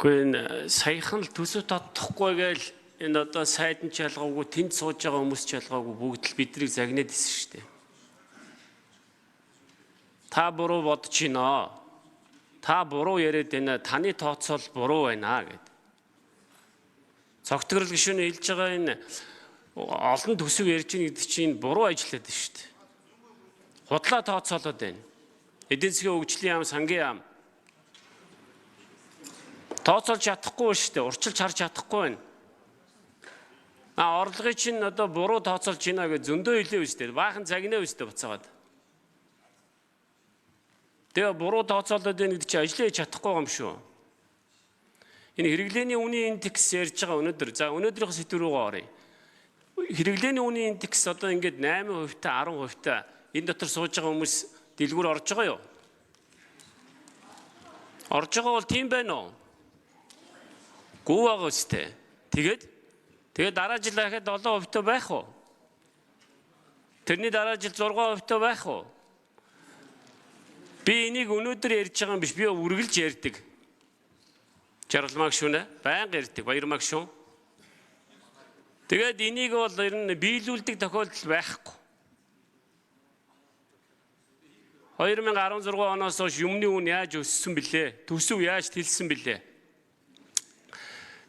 Гэхдээ саяхан л төсөв тодохгүй гээл энэ одоо сайд нь ч ялгаагүй, тэнд сууж байгаа хүмүүс ч ялгаагүй бүгд л биднийг загнаад исэн шүү дээ. Та буруу бодож байна. Та буруу яриад байна. Таны тооцоол буруу байна гэд. Цогтгорл гишүүн хэлж байгаа энэ олон төсөв ярьж байгаа гэдэг чинь буруу ажиллаад байна шүү дээ. Худлаа тооцоолоод байна. Эдийн засгийн хөгжлийн яам, сангийн яам тооцоолж чадахгүй шүү дээ. Урчилж харж чадахгүй байна. Орлогын чинь одоо буруу тооцоолж байна гэж зөндөө хэлээ шүү дээ. Баахан загнаа шүү дээ буцаагаад. Тэгээ буруу тооцоолоод байна гэдэг чинь ажлаа хийж чадахгүй юм шүү. Энэ хэрэглээний үнийн индекс ярьж байгаа өнөөдөр. За өнөөдрийнх сэдв рүүгээ оръё. Хэрэглээний үнийн индекс одоо ингээд 8% та 10% та энэ дотор сууж байгаа хүмүүс дэлгүүр орж байгаа юу? Орж байгаа бол тийм байна уу? Гүү байгаа үстэй. Тэгээд дараа жил дахиад 7% та байх уу? Тэрний дараа жил 6% та байх уу? Би энийг өнөөдөр ярьж байгаа юм биш. Би үргэлж ярьдаг. Жаргалмаг шүнэ. Байнга ярьдаг. Баярмаг шүн. Тэгээд энийг бол ер нь биелүүлдэг тохиолдол байхгүй. 2016 оноос хойш юмны үн яаж өссөн бэлээ? Төсөв яаж тэлсэн бэлээ?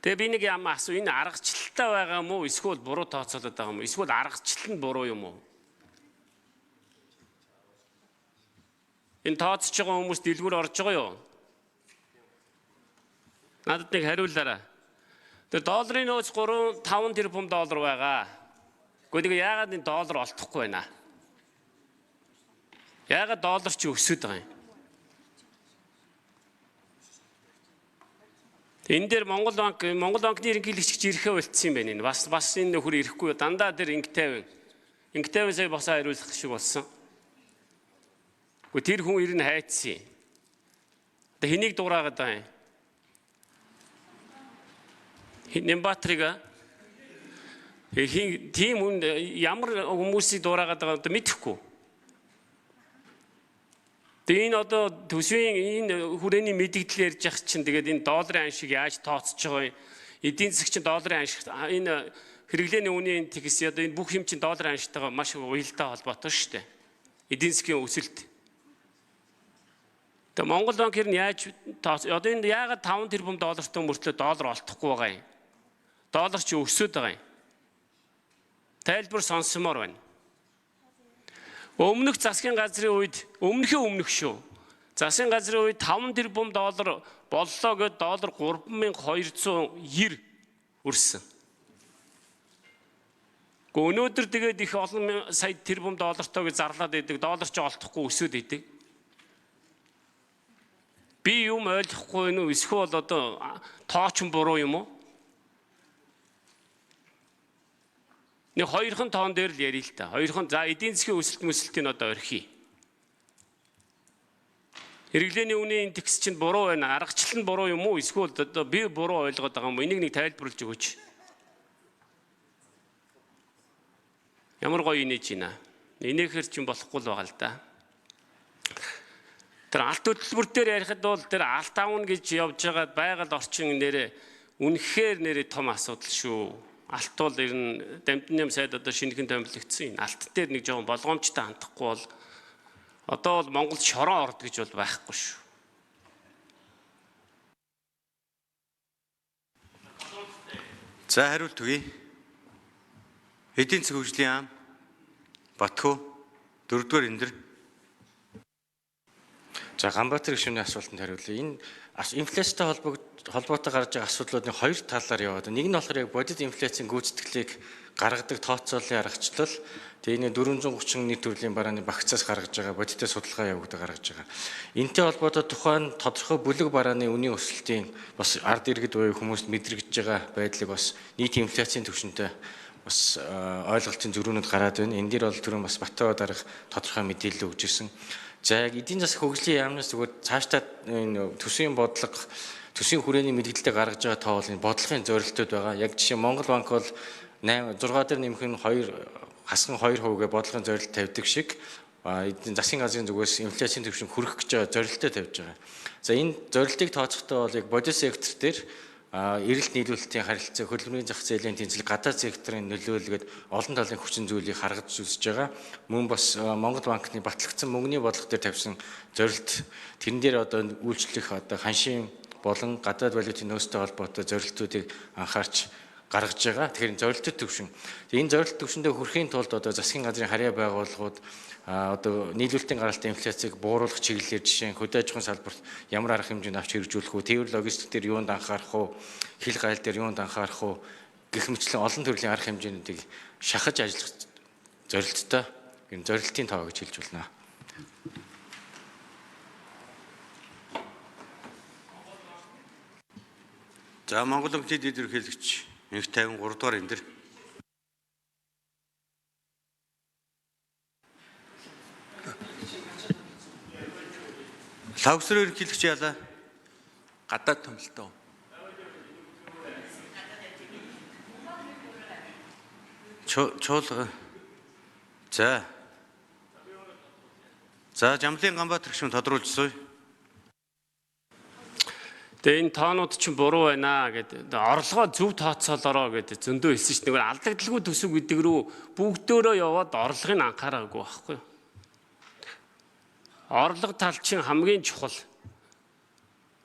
Тэгээ би нэг юм асуу, энэ аргачлалтай байгаа юм уу? Эсвэл буруу тооцоолоод байгаа юм уу? Эсвэл аргачлал нь буруу юм уу? Энэ тооцож байгаа хүмүүс дэлгүүр орж байгаа юу? Надад нэг хариулаарай. Тэгээ долларын нөөц 3-5 тэрбум доллар байгаа. Гэхдээ яагаад энэ доллар олдохгүй байна? Яагаад доллар чи өсөд байгаа юм? Энэ дээр Монгол банкны ерөнхийлөгч ирэхээ болцсон юм байна энэ. Бас энэ нөхөр ирэхгүй дандаа тэр ингээтэйвэн сая босоо хариулах шиг болсон. Гэхдээ тэр хүн ирнэ хайцсан. Тэгээ хэнийг дуурайгаад байгаа юм? Нэмбатрига тийм хүн ямар хүмүүсийг дуурайгаад байгаа одоо мэдэхгүй. Тэгээ энэ одоо төсвийн энэ хүрээний мэдэгдэл ярьж ах чинь тэгээд энэ долларын аншиг яаж тооцож байгаа юм? Эдийн засаг чинь долларын аншиг энэ хэрэглээний үнийн индекс одоо энэ бүх юм чинь долларын аншигтайгаа маш уялдаа холбоотой шүү дээ. Эдийн засгийн өсөлт. Тэгээ Монгол банк ер нь яаж одоо энэ яагаад 5 тэрбум доллартай мөртлөө доллар олдохгүй байгаа юм? Доллар чи өсөд байгаа юм. Тайлбар сонсомоор байна. Өмнөх засгийн газрын үед өмнөх шүү. Засгийн газрын үед 5 тэрбум доллар боллоо гэд доллар 3290 өрсөн. Өнөөдөр тэгээд их олон сая тэрбум доллартай гэж зарлаад байдаг. Доллар ч олдохгүй өсөд идэг. Би юм ойлгохгүй нү эсвэл одоо тооч буруу юм уу? Нэг хоёрхан тоон дээр л ярил л та. Хоёрхан за эдийн засгийн өсөлтийн одоо орхий. Хэрэглээний үнийн индекс чинь буруу байна. Аргачлал нь буруу юм уу? Эсвэл одоо би буруу ойлгоод байгаа юм уу? Энийг нэг тайлбарлаж өгөөч. Ямар гоё инээж байна. Инээхэр чинь болохгүй л байгаа л да. Тэр алт хөтөлбөр дээр ярихад бол тэр алт аавн гэж явж байгаа байгаль орчин нэрээ үнэхээр нэрээ том асуудал шүү. Алт бол ер нь дамжны сайд одоо шинэхэн томилогдсон. Энэ алт дээр нэг жоохон болгоомжтой хандахгүй бол одоо бол Монголд шорон орд гэж бол байхгүй шүү. За хариулт өгье. Эдийн засгийн хөгжлийн яам Батхүү 4-р эндэр. За Ганбаатар гишүүний асуултанд хариулъя. Энэ инфляцтай холбоотой гарч байгаа асуудлуудын хоёр талаар яваад. Нэг нь болохоор яг бодит инфляцийн гүйцэтгэлийг гаргадаг тооцооллын аргачлал. Тэгээ энэ 431 төрлийн барааны багцаас гаргаж байгаа бодиттой судалгаа явуулдаг гаргаж байгаа. Энтэй холбоотой тухайн тодорхой бүлэг барааны үнийн өсөлтийн бас ард иргэд буюу хүмүүст мэдрэгдэж байгаа байдлыг бас нийт инфляцийн түвшинтэй бас ойлголтын зөрүүнүүд гараад байна. Энэ дээр бол түрүүн бас Батбаяр дарга тодорхой мэдээлэл өгж ирсэн. За яг эдийн засаг хөгжлийн яамнаас зүгээр цаашдаа энэ төсвийн бодлого, төсвийн хүрээний мэдээлэлтэй гаргаж байгаа тоо бол энэ бодлогын зорилтууд байгаа. Яг жишээ Монгол банк бол 6 дээр нэмэх нь 2 хасган 2% гэ бодлогын зорилт тавьдаг шиг эдийн засгийн газрын зүгээс инфляцийн түвшин хүрэх гэж байгаа зорилттой тавьж байгаа. За энэ зорилтыг тооцохдоо бол яг бодит сектор дээр эрэлт нийлүүлэлтийн харилцаа, хөдөлмөрийн зах зээлийн тэнцвэр, гадаад секторын нөлөөлөлгээд олон талын хүчин зүйлийг харгаж үзэж байгаа. Мөн бас Монгол банкны батлагдсан мөнгөний бодлого дээр тавьсан зорилт, тэрэн дээр одоо үйлчлэх одоо ханшийн болон гадаад валютын нөөцтэй холбоотой зорилтуудыг анхаарч гаргаж байгаа. Тэгэхээр зорилттой түвшин. Энэ зорилт түвшиндээ хүрэхийн тулд одоо засгийн газрын харьяа байгууллагууд одоо нийлүүлэлтийн гаралтай инфляцийг бууруулах чиглэлээр жишээ нь хөдөө аж ахуйн салбарт ямар арга хэмжээнд авч хэрэгжүүлэх үү, тээвэр логистик дээр юунд анхаарах уу, хил гайл дээр юунд анхаарах уу гэх мэтлэн олон төрлийн арга хэмжээнүүдийг шахаж ажиллах зорилттой энэ зорилтын тоо гэж хэлж болно. За Монгол Банкны дэд ерөнхийлөгч 153 дугаар энэ дэр. Лавсрын ерөнхийлөгч яалаа. Гадаад төмөлтөө. Чуулга. За Жамлын Ганбаатар гүшүүн тодруулжсуу. Тэгээ энэ тоонууд чинь буруу байна гэдэг. Орлогоо зөв тооцоолороо гэдэг зөндөө хэлсэн шүү дээ. Алдагдaltaгүй төсөв гэдэг рүү бүгдөө яваад орлогыг анхаараагүй байхгүй юу? Орлого тал чинь хамгийн чухал.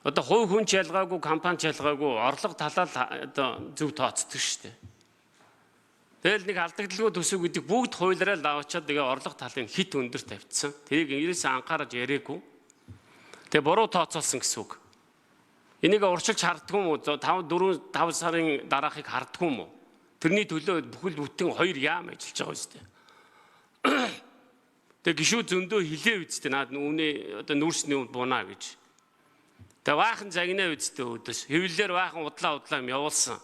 Одоо хувь хүн ч ялгаагүй, компани ч ялгаагүй орлого талаа одоо зөв тооцдог шүү дээ. Тэгэл нэг алдагдaltaгүй төсөв гэдэг бүгд хуйлраа лавчаад тэгээ орлого талын хит өндөр тавьчихсан. Тэрийг ерөөсөө анхаараж яриаггүй. Тэгээ буруу тооцоолсон гэсэн үг. Энийг урьдчилж харддгүй юм уу? 5 сарын дараахыг харддгүй юм уу? Тэрний төлөө бүхэл бүтэн 2 яам ажиллаж байгаа үстэй. Тэгээ гişүү зөндөө хилээ үстэй наад үүнээ одоо нүүрсний үнд бунаа гэж. Тэгээ баахан загнаа үстэй өдөөс. Хэвлэлээр баахан удлаа юм явуулсан.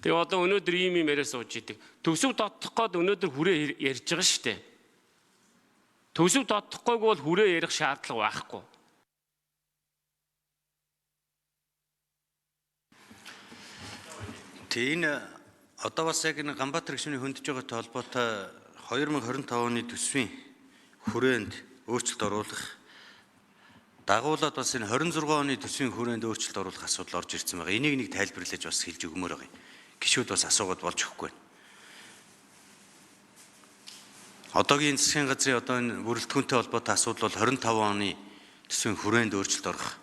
Тэгээ одоо өнөөдөр ийм яриа сууж идэг. Төсөв додох гээд өнөөдөр хүрээ ярьж байгаа шүү дээ. Төсөв додохгүйг бол хүрээ ярих шаардлага байхгүй. Энэ одоо бас яг энэ Ганбаатар гүшүүний хөндөж байгаатай холбоотой 2025 оны төсвийн хүрээнд өөрчлөлт оруулах дагуулад бас энэ 26 оны төсвийн хүрээнд өөрчлөлт оруулах асуудал орж ирсэн байгаа. Энийг нэг тайлбарлаж бас хэлж өгмөр байгаа юм. Гишүүд бас асуугаад болж өгөхгүй байна. Одоогийн засгийн газрын одоо энэ бүрэлдэхүүнтэй холбоотой асуудал бол 25 оны төсвийн хүрээнд өөрчлөлт орох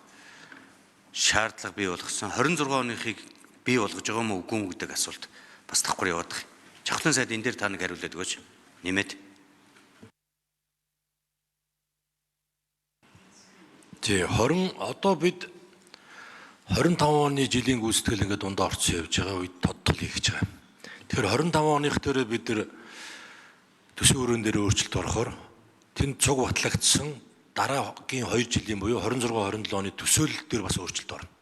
шаардлага бий болгосон. 26 оныхыг бий болгож байгаа юм уу үгүй юу гэдэг асуулт бас давхар яваад байгаа. Жавхлан сайд энэ дээр та нэг хариулаад өгөөч. Нэмээд. Одоо бид 25 оны жилийн гүйцэтгэл ингээд дундаа орцсон явж байгаа үед тодтол хийж байгаа. Тэгэхээр 25 оных дээр бид нэр төсвийн хүрээнд дээр өөрчлөлт орохоор тэнд цуг батлагдсан дараагийн 2 жилийн буюу 26-27 оны төсөөлөл дээр бас өөрчлөлт орно.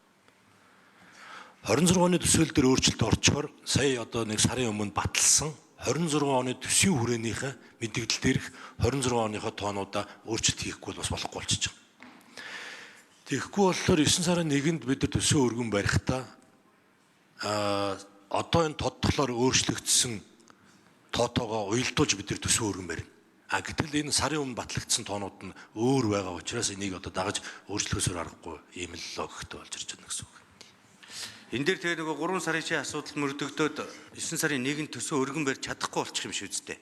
26 оны төсөөлөл дээр өөрчлөлт орчхоор сая одоо нэг сарын өмнө баталсан 26 оны төсвийн хүрээнийхээ мэдээлэл дээрх 26 оныхоо тоонуудаа өөрчлөлт хийхгүй бол бас болохгүй болчихж байгаа. Тэгэхгүй болохоор 9 сарын 1-нд бид нар төсөө өргөн барихдаа одоо энэ тодтолоор өөрчлөгдсөн тоотоогоо уялдуулж бид нар төсөө өргөн барина. Гэтэл энэ сарын өмнө батлагдсан тоонууд нь өөр байгаа учраас энийг одоо дагаж өөрчлөхөөсөр аргагүй ийм л логиктой болж ирж байна гэсэн үг. Энэ дээр тэгээ нөгөө 3 сарын чинь асуудал мөрдөгдөөд 9 сарын 1-нд төсөө өргөн барьж чадахгүй болчих юм шүү дээ.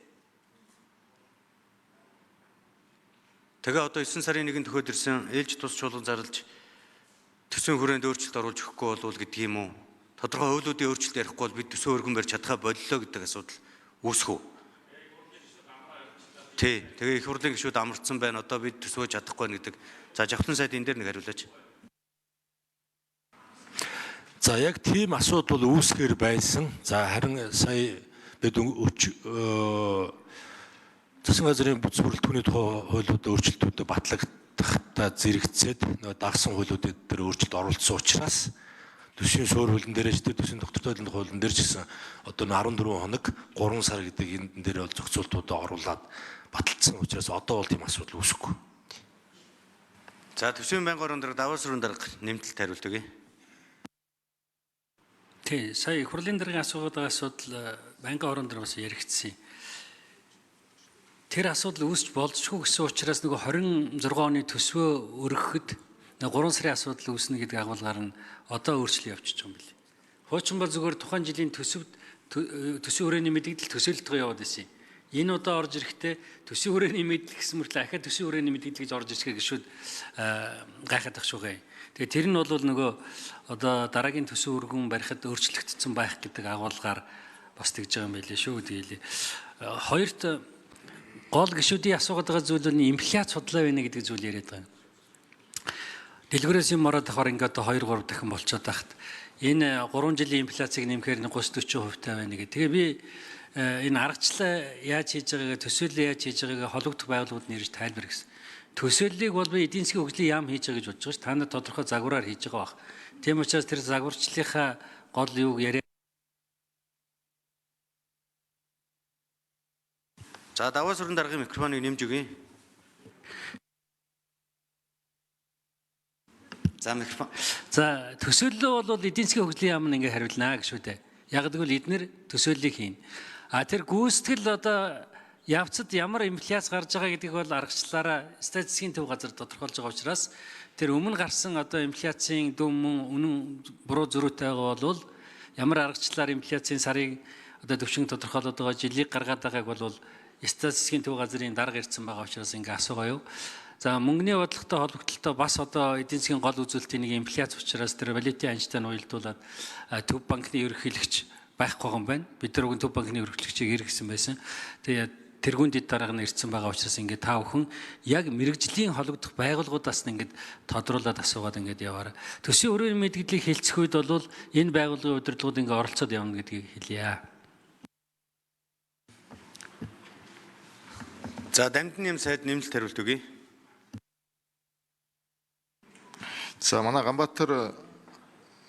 Тэгээ одоо 9 сарын 1-нд төхөөд ирсэн ээлж тус чуулган зарлж төсвийн хүрээнд өөрчлөлт оруулж өгөхгүй болвол гэдэг юм уу? Тодорхой хуулиудын өөрчлөлт ярихгүй бол бид төсөө өргөн барьж чадхаа боллоо гэдэг асуудал үүсэх үү? Тий. Тэгээ их хурлын гишүүд амарцсан байна. Одоо бид төсөө чадахгүй байна гэдэг. За Жавхлан сайд энэ дээр нэг хариулаач. За яг тийм асуудал үүсгэр байсан. За харин сая бид засгийн газрын бүрэлдэхүүний хуулиуд өөрчлөлтүүдэд батлагдахтаа зэрэгцээд дагсан хуулиуд дээр өөрчлөлт оруулсан учраас төсвийн суур хуулийн дээрээ ч төсвийн доктортой хуулийн дээр ч гэсэн одоо 14 хоног 3 сар гэдэг энэ дээр бол зохицуултуудаа оруулаад баталсан учраас одоо бол тийм асуудал үүсэхгүй. За төсвийн байнгын орон дарга даваа сүрэн дарга нэмэлт хариулт өгье. Тий, сая их хурлын даргын асуугаад байгаа асуудал байнгын орон дээр бас яригдсан. тэр асуудал үүсч болзошгүй гэсэн учраас нөгөө 26 оны төсвөө өргөхөд 3 сарын асуудал үүснэ гэдэг агуулгаар нь одоо өөрчлөлт явчихж байгаа юм билий. Хуучин бол зүгээр тухайн жилийн төсөвт төсвийн хүрээний мэдээлэл төсөөлөлтөө яваад байсан юм. Энэ удаа орж ирэхдээ төсвийн хүрээний мэдээлэл гэсэн мөртлөө ахаа төсвийн хүрээний мэдээлэл гэж орж ирсгээ гişүүд гайхаад ах шүүгээ. Тэгээ тэр нь бол нөгөө одоо дараагийн төсөв өргөн барихад өөрчлөгдсөн байх гэдэг агуулгаар бас тэгж байгаа юм байлээ шүү гэдэг. Хоёрт гол гişүүдийн асуугаад байгаа зүйл нь инфляц судлаа байна гэдэг зүйл яриад байгаа. Дэлгүүрээс юм ороод авахаар ингээд 2-3 дахин болчиход тахт энэ 3 жилийн инфляцийг нэмэхээр 30-40% байна гэдэг. Тэгээ би энэ аргачлал яаж хийж байгаагаа төсөөлөл яаж хийж байгаагаа холбогдох байгууллагууд нэрж тайлбар гэсэн. Төсөөллийг бол би эдийн засгийн хөгжлийн яам хийж байгаа гэж бодож байгаа ш. Та нар тодорхой загвараар хийж байгаа бах. Тийм учраас тэр загварчлалынхаа гол юуг яриа. За даваа сүрэн даргын микрофоныг нэмж өгье. За микрофон. За төсөөллөө бол эдийн засгийн хөгжлийн яам нь ингээ хариулнаа гэж үү дээ. Яг гэвэл эднэр төсөөллийг хийн. А тэр гүйцэтгэл одоо явцад ямар инфляц гарч байгаа гэдгийг бол аргачлалаараа статистикийн төв газар тодорхойлж байгаа учраас тэр өмнө гарсан одоо инфляцийн дүн мөн үнэн буруу зөрүүтэй байгаа бол ямар аргачлалаар инфляцийн сарыг одоо төвшин тодорхойлоод байгаа жилийг гаргаад байгааг бол статистикийн төв газрын дарга ирсэн байгаа учраас ингээ асуугаа юу. За мөнгөний бодлоготой холбогдлолтой бас одоо эдийн засгийн гол үзүүлэлтийн нэг инфляц учраас тэр валютын анжтай нь уялдуулаад төв банкны ерөнхийлөгч байхгүй юм байна. Бид нар төв банкны ерөнхийлөгчийг иргэсэн байсан. Тэгээ тэргүүн дэд дарга нь ирсэн байгаа учраас ингээ та бүхэн яг мэрэгжлийн холбогдох байгууллагуудаас нь ингээ тодруулаад асуугаад ингээ яваарай. Төсвийн өрөөний мэдээллийг хэлцэх үед бол энэ байгууллагын удирдлагууд ингээ оролцоод явна гэдгийг хэлье. За Дамжин сайд нэмэлт хариулт өгье. За манай Ганбаатар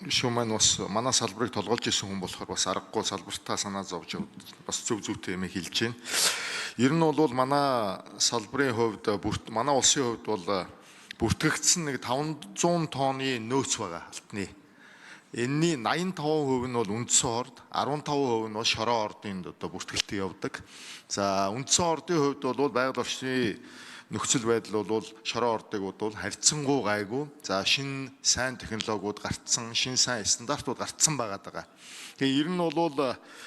шүү маань бас манай салбарыг толгойлж исэн хүн болохоор бас аргагүй салбартаа санаа зовж бас зөв зүйтэй юм хэлж байна. Ер нь бол манай салбарын хувьд манай улсын хувьд бол бүртгэгдсэн нэг 500 тонны нөөц байгаа алтны. Энэний 85% нь бол үндсэн орд, 15% нь бол шороо ордын одоо бүртгэлтэй явдаг. За үндсэн ордын хувьд бол байгаль орчны нөхцөл байдал бол шороо ордыг бол харьцангуй гайгүй. За шинэ сайн технологиуд гарцсан, шинэ сайн стандартууд гарцсан байгаа. Тэгээ ер нь бол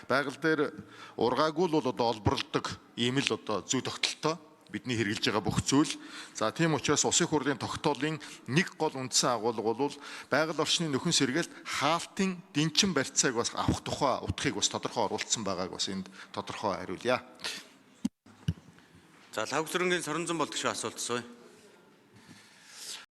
байгаль дээр ургаагүй л одоо олборлдог ийм л одоо зүй тогтолтой бидний хэрэгжилж байгаа бүх зүйл. За тийм учраас Улсын хурлын тогтоолын нэг гол үндсэн агуулга бол байгаль орчны нөхөн сэргээлт хаалтын дэнчин барьцааг бас авах тухай утгыг бас тодорхой оруулсан байгааг бас энд тодорхой хариулъя. За Лавгсрынгийн Соронзон болдог шүү асуулт асууя.